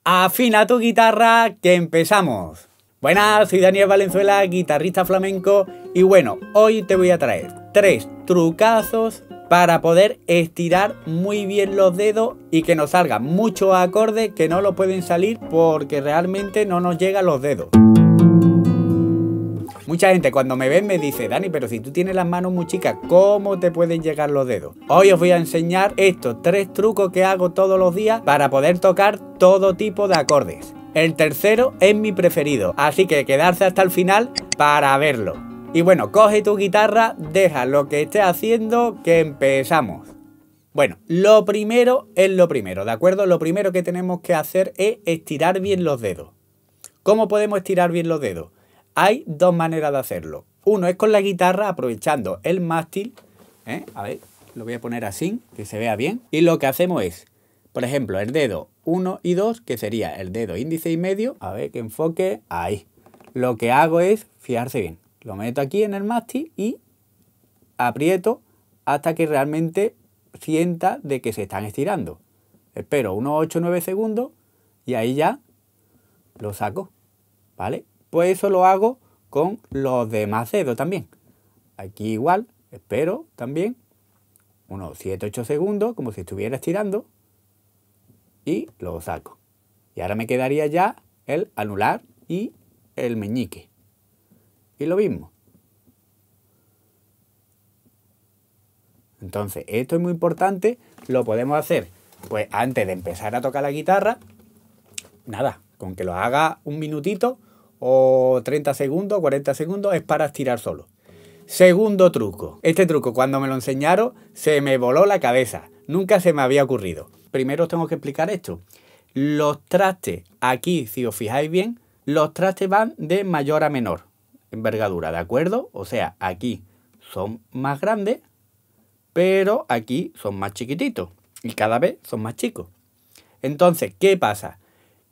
Afina tu guitarra, que empezamos. Buenas, soy Daniel Valenzuela, guitarrista flamenco, y bueno, hoy te voy a traer 3 trucazos para poder estirar muy bien los dedos y que nos salgan muchos acordes que no lo pueden salir porque realmente no nos llegan los dedos. Mucha gente cuando me ven me dice: Dani, pero si tú tienes las manos muy chicas, ¿cómo te pueden llegar los dedos? Hoy os voy a enseñar estos 3 trucos que hago todos los días para poder tocar todo tipo de acordes. El tercero es mi preferido, así que quedarse hasta el final para verlo. Y bueno, coge tu guitarra, deja lo que estés haciendo, que empezamos. Bueno, lo primero es lo primero, ¿de acuerdo? Lo primero que tenemos que hacer es estirar bien los dedos. ¿Cómo podemos estirar bien los dedos? Hay 2 maneras de hacerlo. Uno es con la guitarra, aprovechando el mástil. A ver, lo voy a poner así, que se vea bien. Y lo que hacemos es, por ejemplo, el dedo 1 y 2, que sería el dedo índice y medio. A ver, que enfoque. Ahí. Lo que hago es, fijarse bien, lo meto aquí en el mástil y aprieto hasta que realmente sienta de que se están estirando. Espero unos 8 o 9 segundos y ahí ya lo saco, ¿vale? Pues eso lo hago con los demás dedos también. Aquí igual, espero también unos 7 o 8 segundos, como si estuviera estirando, y lo saco. Y ahora me quedaría ya el anular y el meñique. Y lo mismo. Entonces, esto es muy importante, lo podemos hacer pues antes de empezar a tocar la guitarra. Nada, con que lo haga un minutito o 30 segundos, 40 segundos, es para estirar solo. Segundo truco. Este truco cuando me lo enseñaron se me voló la cabeza. Nunca se me había ocurrido. Primero os tengo que explicar esto. Los trastes, aquí si os fijáis bien, los trastes van de mayor a menor envergadura, ¿de acuerdo? O sea, aquí son más grandes, pero aquí son más chiquititos y cada vez son más chicos. Entonces, ¿qué pasa?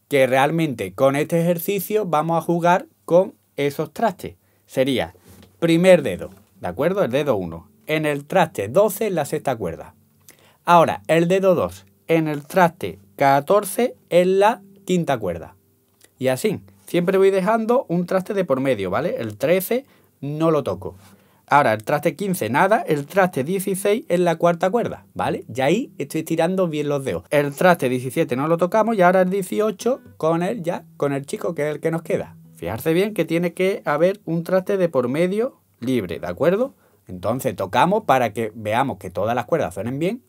Que realmente con este ejercicio vamos a jugar con esos trastes. Sería primer dedo, ¿de acuerdo? El dedo 1. En el traste 12 en la sexta cuerda. Ahora, el dedo 2 en el traste 14 en la quinta cuerda. Y así, siempre voy dejando un traste de por medio, ¿vale? El 13 no lo toco. Ahora, el traste 15 nada, el traste 16 en la cuarta cuerda, ¿vale? Y ahí estoy tirando bien los dedos. El traste 17 no lo tocamos y ahora el 18 con el chico, que es el que nos queda. Fijarse bien que tiene que haber un traste de por medio libre, ¿de acuerdo? Entonces tocamos para que veamos que todas las cuerdas suenen bien.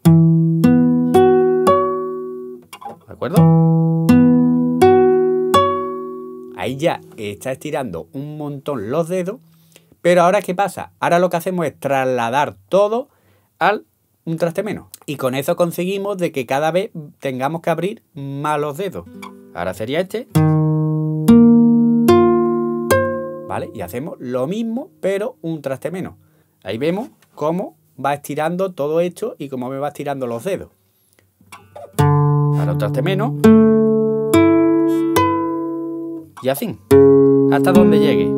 ¿De acuerdo? Ahí ya está estirando un montón los dedos. Pero ahora, ¿qué pasa? Ahora lo que hacemos es trasladar todo a un traste menos. Y con eso conseguimos de que cada vez tengamos que abrir más los dedos. Ahora sería este. ¿Vale? Y hacemos lo mismo, pero un traste menos. Ahí vemos cómo va estirando todo esto y cómo me va estirando los dedos. Ahora un traste menos. Y así. Hasta donde llegue.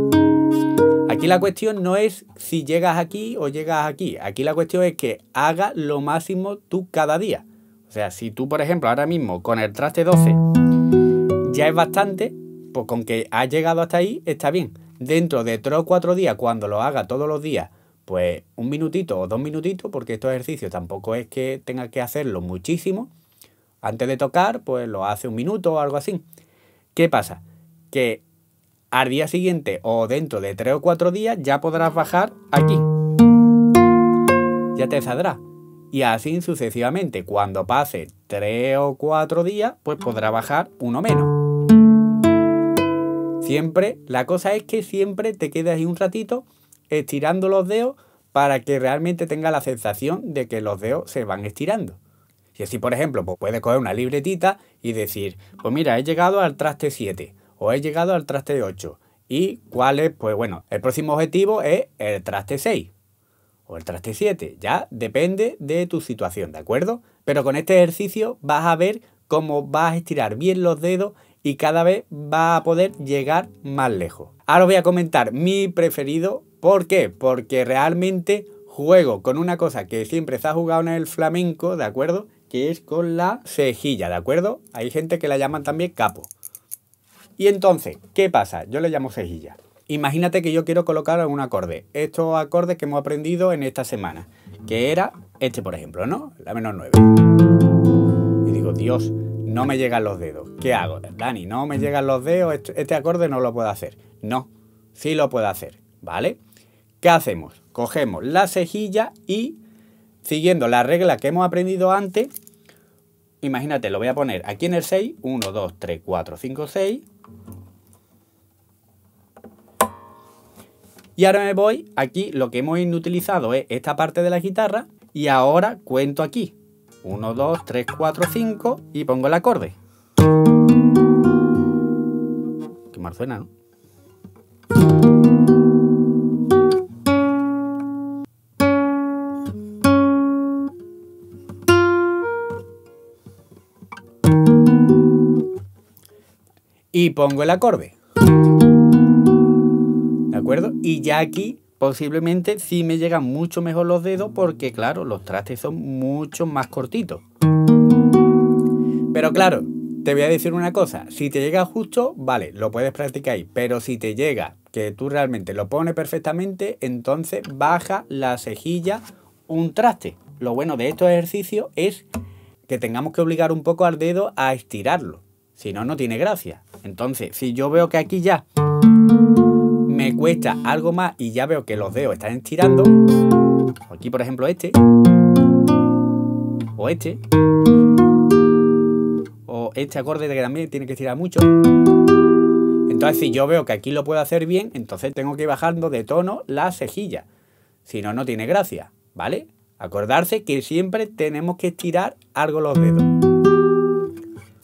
Aquí la cuestión no es si llegas aquí o llegas aquí. Aquí la cuestión es que hagas lo máximo tú cada día. O sea, si tú, por ejemplo, ahora mismo con el traste 12 ya es bastante, pues con que has llegado hasta ahí está bien. Dentro de 3 o 4 días, cuando lo hagas todos los días, pues 1 minutito o 2 minutitos, porque estos ejercicios tampoco es que tengas que hacerlo muchísimo. Antes de tocar, pues lo hace 1 minuto o algo así. ¿Qué pasa? Que al día siguiente o dentro de 3 o 4 días ya podrás bajar aquí. Ya te saldrá. Y así sucesivamente. Cuando pase 3 o 4 días, pues podrás bajar uno menos. Siempre, la cosa es que siempre te quedes ahí un ratito estirando los dedos para que realmente tenga la sensación de que los dedos se van estirando. Y así, por ejemplo, pues puedes coger una libretita y decir, pues mira, he llegado al traste 7. O he llegado al traste 8. ¿Y cuál es? Pues bueno, el próximo objetivo es el traste 6. O el traste 7. Ya depende de tu situación, ¿de acuerdo? Pero con este ejercicio vas a ver cómo vas a estirar bien los dedos y cada vez vas a poder llegar más lejos. Ahora voy a comentar mi preferido. ¿Por qué? Porque realmente juego con una cosa que siempre se ha jugado en el flamenco, ¿de acuerdo? que es con la cejilla, ¿de acuerdo? Hay gente que la llaman también capo. Y entonces, ¿qué pasa? Yo le llamo cejilla. Imagínate que yo quiero colocar un acorde. Estos acordes que hemos aprendido en esta semana. Que era este, por ejemplo, ¿no? La menor 9. Y digo, Dios, no me llegan los dedos. ¿Qué hago? Dani, no me llegan los dedos. Este acorde no lo puedo hacer. No, sí lo puedo hacer, ¿vale? ¿Qué hacemos? Cogemos la cejilla y, siguiendo la regla que hemos aprendido antes, imagínate, lo voy a poner aquí en el 6. 1, 2, 3, 4, 5, 6. Y ahora me voy, aquí lo que hemos inutilizado es esta parte de la guitarra y ahora cuento aquí. 1, 2, 3, 4, 5 y pongo el acorde. Qué mal suena, ¿no? Y pongo el acorde. ¿De acuerdo? Y ya aquí posiblemente sí me llegan mucho mejor los dedos porque, claro, los trastes son mucho más cortitos. Pero claro, te voy a decir una cosa. Si te llega justo, vale, lo puedes practicar ahí. Pero si te llega que tú realmente lo pones perfectamente, entonces baja la cejilla un traste. Lo bueno de estos ejercicios es que tengamos que obligar un poco al dedo a estirarlo. Si no, no tiene gracia. Entonces, si yo veo que aquí ya me cuesta algo más y ya veo que los dedos están estirando, aquí por ejemplo este, o este acorde que también tiene que estirar mucho. Entonces, si yo veo que aquí lo puedo hacer bien, entonces tengo que ir bajando de tono la cejilla. Si no, no tiene gracia, ¿vale? Acordarse que siempre tenemos que estirar algo los dedos.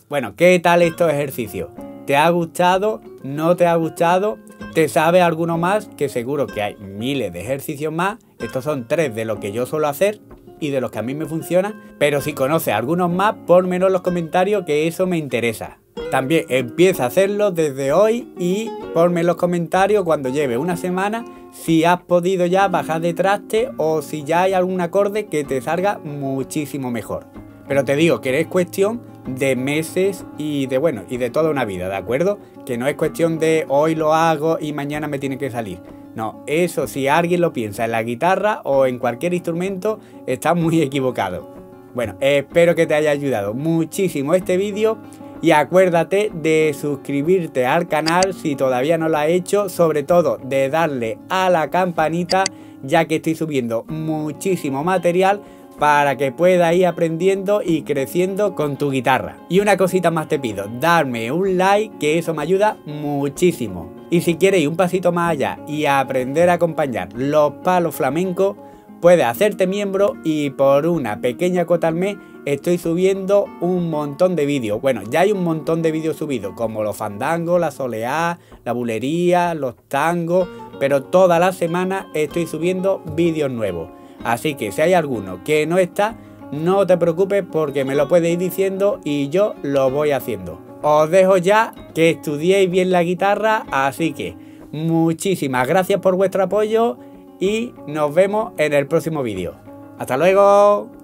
Bueno, ¿qué tal estos ejercicios? ¿Te ha gustado? ¿No te ha gustado? ¿Te sabe alguno más? Que seguro que hay miles de ejercicios más. Estos son 3 de los que yo suelo hacer y de los que a mí me funcionan. Pero si conoces algunos más, pónmelo en los comentarios que eso me interesa. También empieza a hacerlo desde hoy y ponme en los comentarios cuando lleve una semana si has podido ya bajar de traste o si ya hay algún acorde que te salga muchísimo mejor. Pero te digo que es cuestión de meses y de toda una vida, ¿de acuerdo? Que no es cuestión de hoy lo hago y mañana me tiene que salir. No, eso si alguien lo piensa en la guitarra o en cualquier instrumento, está muy equivocado. Bueno, espero que te haya ayudado muchísimo este vídeo y acuérdate de suscribirte al canal si todavía no lo has hecho, sobre todo de darle a la campanita, ya que estoy subiendo muchísimo material para que puedas ir aprendiendo y creciendo con tu guitarra. Y una cosita más te pido, darme un like, que eso me ayuda muchísimo. Y si quieres ir un pasito más allá y aprender a acompañar los palos flamencos, puedes hacerte miembro y por una pequeña cuota al mes estoy subiendo un montón de vídeos. Bueno, ya hay un montón de vídeos subidos, como los fandangos, la soleá, la bulería, los tangos, pero toda la semana estoy subiendo vídeos nuevos. Así que si hay alguno que no está, no te preocupes porque me lo puedes ir diciendo y yo lo voy haciendo. Os dejo ya que estudiéis bien la guitarra, así que muchísimas gracias por vuestro apoyo y nos vemos en el próximo vídeo. ¡Hasta luego!